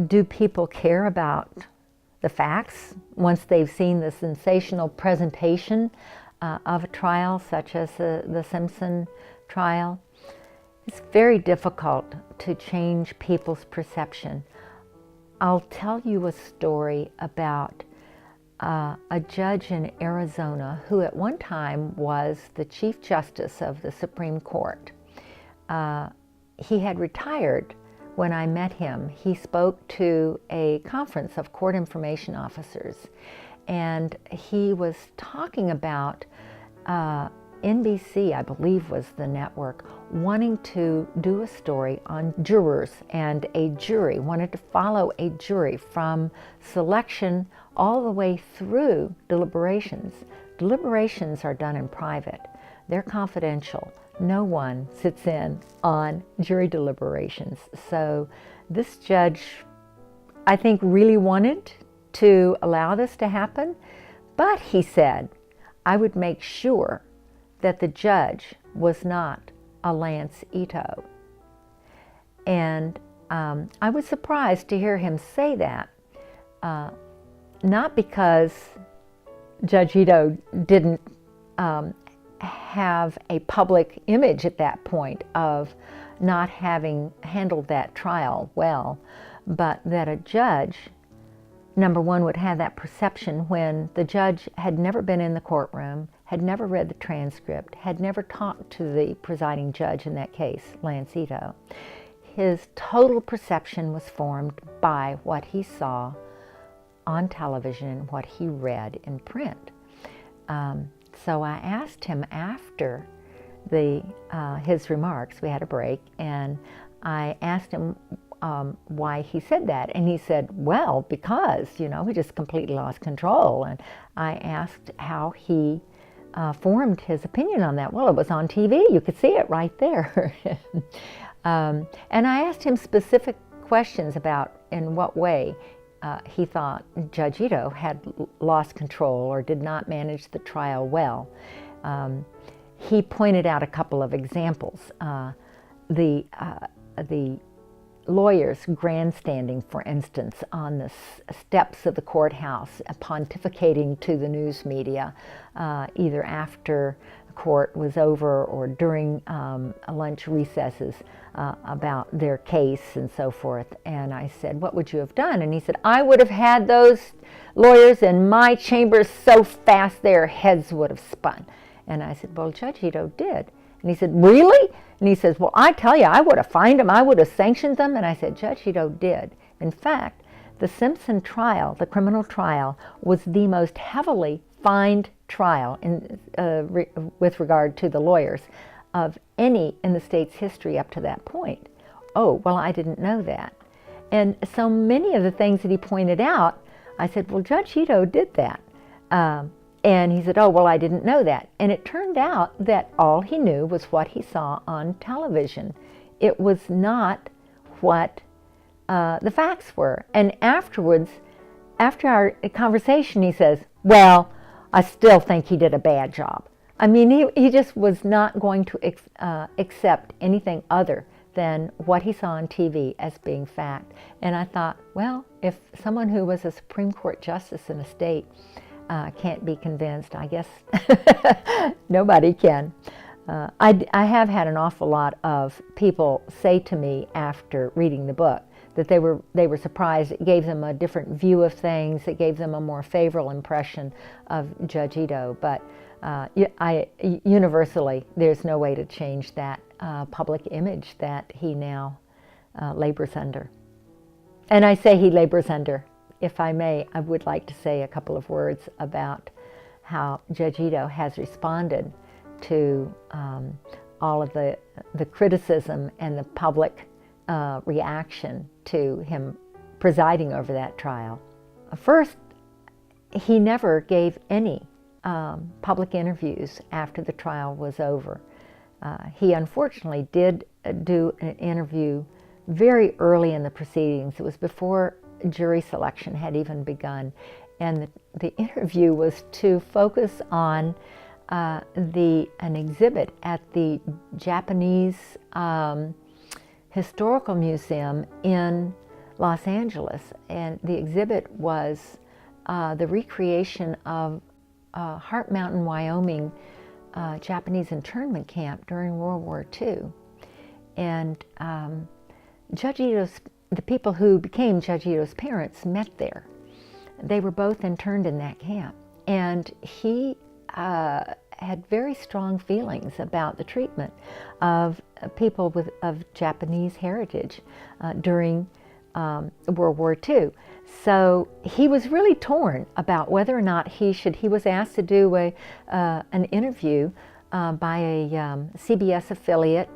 do people care about the facts once they've seen the sensational presentation of a trial such as the Simpson trial? It's very difficult to change people's perception. I'll tell you a story about a judge in Arizona who at one time was the Chief Justice of the Supreme Court. He had retired when I met him. He spoke to a conference of court information officers, and he was talking about NBC, I believe was the network, wanting to do a story on jurors and a jury, wanted to follow a jury from selection all the way through deliberations. Deliberations are done in private. They're confidential. No one sits in on jury deliberations. So this judge, I think, really wanted to allow this to happen, but he said, I would make sure that the judge was not a Lance Ito. And I was surprised to hear him say that, not because Judge Ito didn't have a public image at that point of not having handled that trial well, but that a judge, number one, would have that perception when the judge had never been in the courtroom, had never read the transcript, had never talked to the presiding judge in that case, Lance Ito. His total perception was formed by what he saw on television and what he read in print. So I asked him after his remarks, we had a break, and I asked him why he said that. And he said, well, because, he just completely lost control. And I asked how he formed his opinion on that. Well, it was on TV. You could see it right there. And I asked him specific questions about in what way he thought Judge Ito had lost control or did not manage the trial well. He pointed out a couple of examples. The lawyers grandstanding, for instance, on the steps of the courthouse, pontificating to the news media, either after the court was over or during lunch recesses, about their case and so forth. And I said, what would you have done? And he said, I would have had those lawyers in my chambers so fast their heads would have spun. And I said, well, Judge Ito did. And he said, really? And he says, well, I tell you, I would have fined them, I would have sanctioned them. And I said, Judge Ito did. In fact, the Simpson trial, the criminal trial, was the most heavily fined trial with regard to the lawyers of any in the state's history up to that point. Oh, well, I didn't know that. And so many of the things that he pointed out, I said, well, Judge Ito did that. And he said, oh, well, I didn't know that. And it turned out that all he knew was what he saw on television. It was not what the facts were. And afterwards, after our conversation, he says, well, I still think he did a bad job. I mean, he just was not going to accept anything other than what he saw on TV as being fact. And I thought, well, if someone who was a Supreme Court justice in a state can't be convinced, I guess nobody can. I have had an awful lot of people say to me after reading the book that they were surprised. It gave them a different view of things. It gave them a more favorable impression of Judge Ito. But universally, there's no way to change that public image that he now labors under. And I say he labors under. If I may, I would like to say a couple of words about how Judge Ito has responded to all of the criticism and the public reaction to him presiding over that trial. First, he never gave any public interviews after the trial was over. He unfortunately did do an interview very early in the proceedings. It was before jury selection had even begun. And the interview was to focus on an exhibit at the Japanese Historical Museum in Los Angeles, and the exhibit was the recreation of Heart Mountain, Wyoming Japanese internment camp during World War II. And Judge Ito's, the people who became Judge Ito's parents met there. They were both interned in that camp. And he had very strong feelings about the treatment of people of Japanese heritage during World War II. So he was really torn about whether or not he was asked to do an interview by a CBS affiliate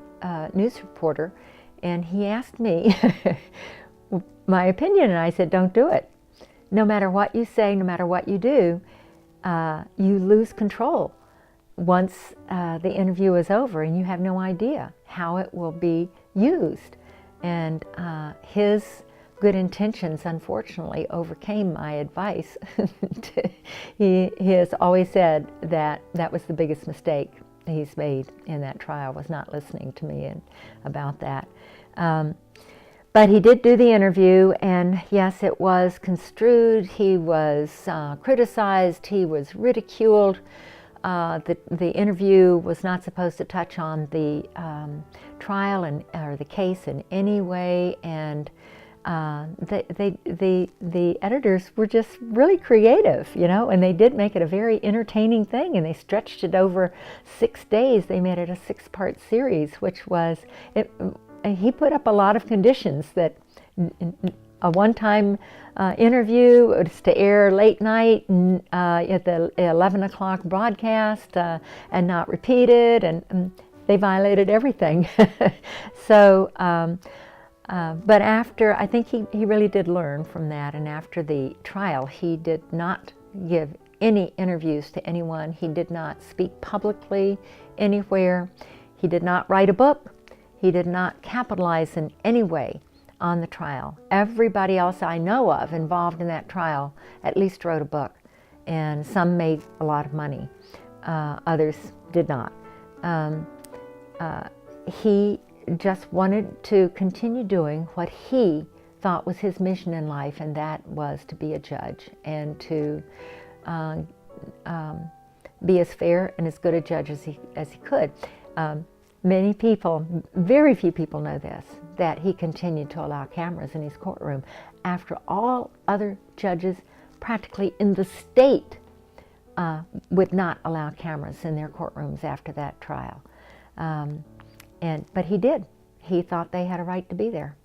news reporter, and he asked me my opinion, and I said, don't do it. No matter what you say, no matter what you do, you lose control once the interview is over, and you have no idea how it will be used. And his good intentions, unfortunately, overcame my advice. He has always said that that was the biggest mistake he's made in that trial, was not listening to me about that. But he did do the interview, and yes, it was construed. He was criticized. He was ridiculed. The interview was not supposed to touch on the trial or the case in any way, and the editors were just really creative, you know, and they did make it a very entertaining thing, and they stretched it over 6 days. They made it a 6-part series, which was, he put up a lot of conditions that a one-time interview was to air late night at the 11 o'clock broadcast and not repeated, and they violated everything. So, but after, I think he really did learn from that, and after the trial, he did not give any interviews to anyone. He did not speak publicly anywhere. He did not write a book. He did not capitalize in any way on the trial. Everybody else I know of involved in that trial at least wrote a book, and some made a lot of money. Others did not. He just wanted to continue doing what he thought was his mission in life, and that was to be a judge and to be as fair and as good a judge as he could. Many people, very few people know this, that he continued to allow cameras in his courtroom after all other judges practically in the state would not allow cameras in their courtrooms after that trial. But he did. He thought they had a right to be there.